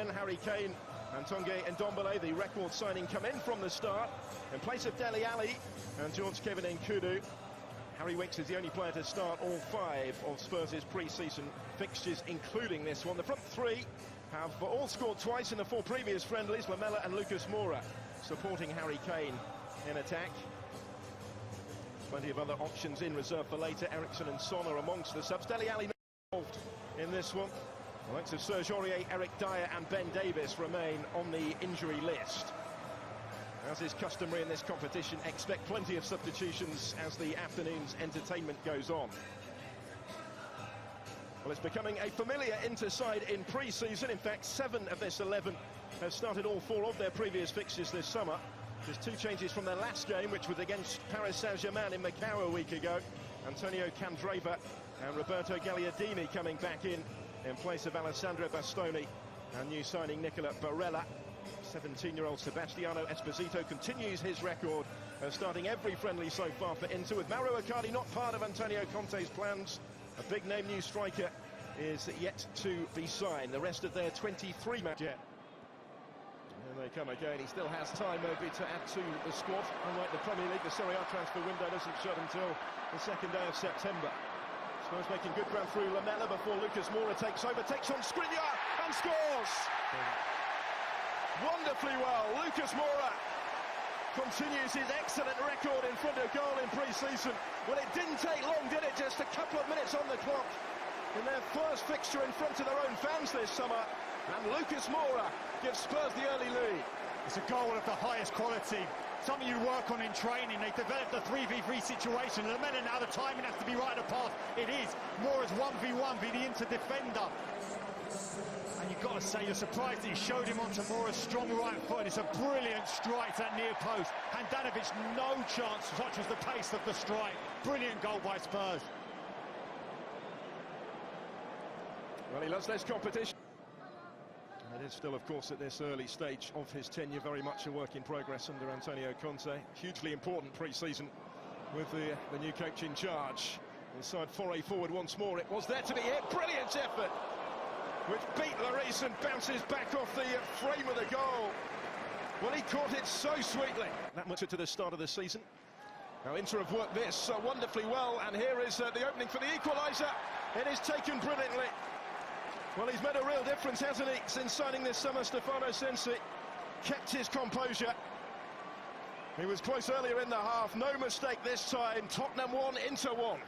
Harry Kane and Tanguy Ndombele, the record signing, come in from the start in place of Dele Alli and George Kevin Nkudu. Harry Winks is the only player to start all 5 of Spurs' pre-season fixtures, including this one. The front 3 have all scored twice in the 4 previous friendlies. Lamela and Lucas Moura supporting Harry Kane in attack. Plenty of other options in reserve for later. Eriksen and Son are amongst the subs. Dele Alli involved in this one. The likes of Serge Aurier, Eric Dyer and Ben Davies remain on the injury list. As is customary in this competition, expect plenty of substitutions as the afternoon's entertainment goes on. Well, it's becoming a familiar Inter-side in pre-season. In fact, 7 of this 11 have started all 4 of their previous fixtures this summer. There's 2 changes from their last game, which was against Paris Saint-Germain in Macau a week ago. Antonio Candreva and Roberto Gagliardini coming back in place of Alessandro Bastoni and new signing Nicola Barella. 17-year-old Sebastiano Esposito continues his record of starting every friendly so far for Inter, with Mauro Icardi not part of Antonio Conte's plans. A big-name new striker is yet to be signed. The rest of their 23 match. Here they come again. He still has time maybe to add to the squad. Unlike the Premier League, the Serie A transfer window doesn't shut until the 2nd day of September. Spurs making good run through Lamela before Lucas Moura takes over, takes on Skriniar and scores! Wonderfully well, Lucas Moura continues his excellent record in front of goal in pre-season. Well, it didn't take long, did it? Just a couple of minutes on the clock in their first fixture in front of their own fans this summer. And Lucas Moura gives Spurs the early lead. It's a goal of the highest quality. Something you work on in training. They developed a 3v3 situation. Lamela now, the timing has to be right at the pass. It is. Moura's 1v1 v the Inter defender. And you've got to say, you're surprised that he showed him onto Moura's strong right foot. It's a brilliant strike to that near post. Handanovic, no chance, such was the pace of the strike. Brilliant goal by Spurs. Well, he loves this competition. It is still, of course, at this early stage of his tenure, very much a work in progress under Antonio Conte. Hugely important pre-season with the new coach in charge. Inside foray forward once more. It was there to be hit. Brilliant effort, which beat Lloris and bounces back off the frame of the goal. Well, he caught it so sweetly. That much to the start of the season. Now, Inter have worked this wonderfully well, and here is the opening for the equaliser. It is taken brilliantly. Well, he's made a real difference, hasn't he, since signing this summer. Stefano Sensi kept his composure. He was close earlier in the half. No mistake this time. Tottenham 1, Inter 1.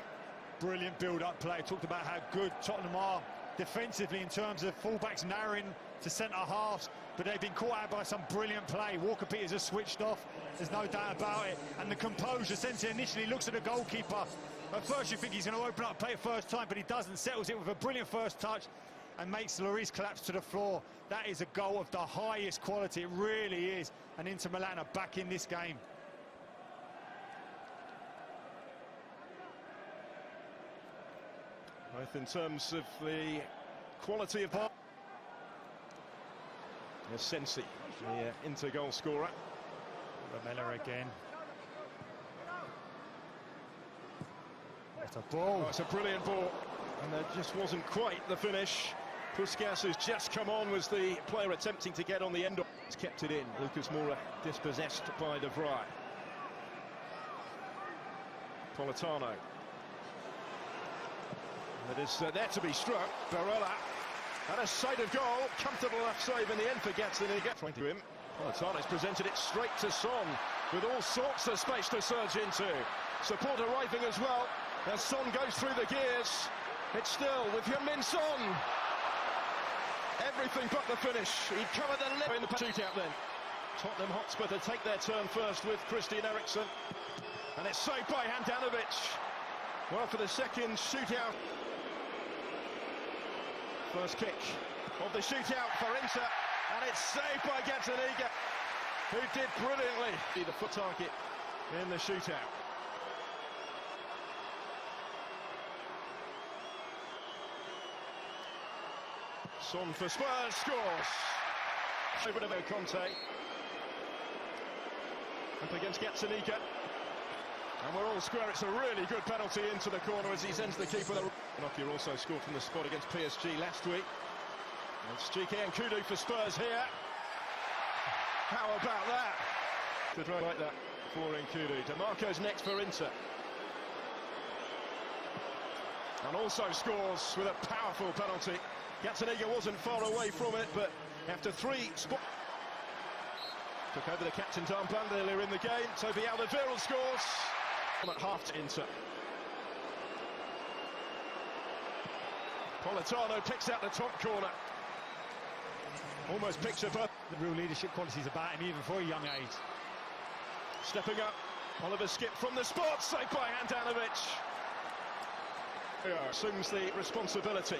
Brilliant build-up play. Talked about how good Tottenham are defensively in terms of fullbacks narrowing to centre-halves, but they've been caught out by some brilliant play. Walker-Peters has switched off, there's no doubt about it. And the composure, Sensi initially looks at the goalkeeper. At first you think he's going to open up play first time, but he doesn't. Settles it with a brilliant first touch and makes Lloris collapse to the floor. That is a goal of the highest quality, it really is. And Inter Milan are back in this game. Both in terms of the quality of ball. There's Sensi, the Inter goal scorer. Lamela again. What a ball. Oh, it's a brilliant ball. And there just wasn't quite the finish. Puskas, who's just come on, was the player attempting to get on the end of. He's kept it in. Lucas Moura dispossessed by De Vrij. Politano. It is there to be struck. Barella had a sight of goal. Comfortable enough save in the end for Gazzaniga. Trying to him. Politano's presented it straight to Son, with all sorts of space to surge into. Support arriving as well as Son goes through the gears. It's still with Heung-min Son. Everything but the finish. He'd come at the lip in the shootout then. Tottenham Hotspur to take their turn first with Christian Eriksen. And it's saved by Handanovic. Well, for the second shootout. First kick of the shootout for Inter. And it's saved by Gazzaniga, who did brilliantly. The foot target in the shootout. Son for Spurs, scores. Over to Conte. Up against Gazzaniga. And we're all square. It's a really good penalty into the corner as he sends the keeper. Nokia also scored from the spot against PSG last week. It's Chike and Kudu for Spurs here. How about that? Good run like that for Nkudu. DeMarco's next for Inter. And also scores with a powerful penalty. Gazzaniga wasn't far away from it, but after three spots... Took over the captain's armband earlier in the game. Toby Alderweireld scores. At half to Inter. Politano picks out the top corner. Almost picks up the real leadership qualities about him even for a young age. Stepping up, Oliver Skip from the spot, saved by Handanovic. Assumes the responsibility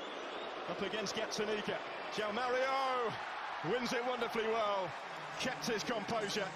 up against Gazzaniga. João Mario wins it wonderfully well, kept his composure.